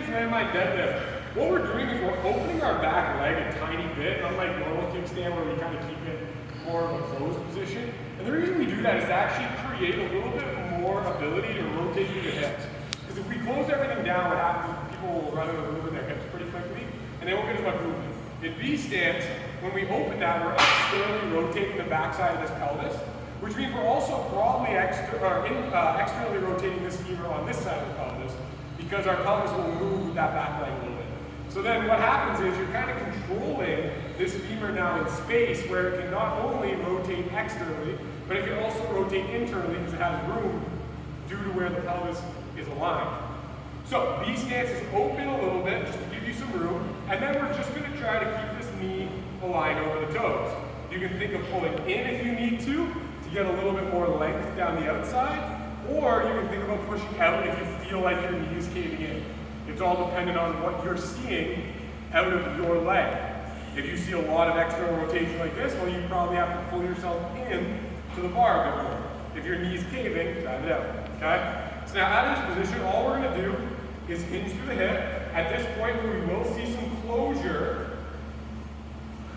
stance, landmine, deadlift. What we're doing is we're opening our back leg a tiny bit, unlike normal kickstand where we kind of keep it more of a closed position. And the reason we do that is to actually create a little bit more ability to rotate through the hips. Because if we close everything down, what happens is people will run out of room in their hips pretty quickly, and they won't get as much movement. In B stance, when we open that, we're externally rotating the backside of this pelvis, which means we're also probably externally rotating this femur on this side of the pelvis, because our pelvis will move with that back leg a little bit. So then what happens is you're kind of controlling this femur now in space where it can not only rotate externally, but it can also rotate internally because it has room due to where the pelvis is aligned. So B stance is open a little bit just to give you some room, and then we're just going to try to keep this knee aligned over the toes. You can think of pulling in if you need to get a little bit more length down the outside, or you can think about pushing out if you feel like your knee is caving in. It's all dependent on what you're seeing out of your leg. If you see a lot of external rotation like this, well, you probably have to pull yourself in to the bar a bit more. If your knee's caving, drive it out, okay? So now out of this position, all we're gonna do is hinge through the hip. At this point, we will see some closure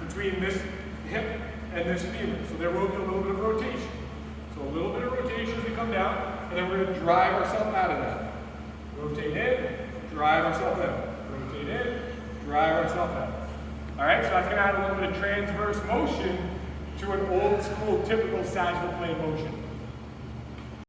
between this hip and this femur. So there will be a little bit of rotation. So a little bit of rotation as we come down, and then we're gonna drive ourselves out of that. Rotate in, drive ourselves out. Rotate in, drive ourselves out. All right, so that's gonna add a little bit of transverse motion to an old school typical sagittal plane motion.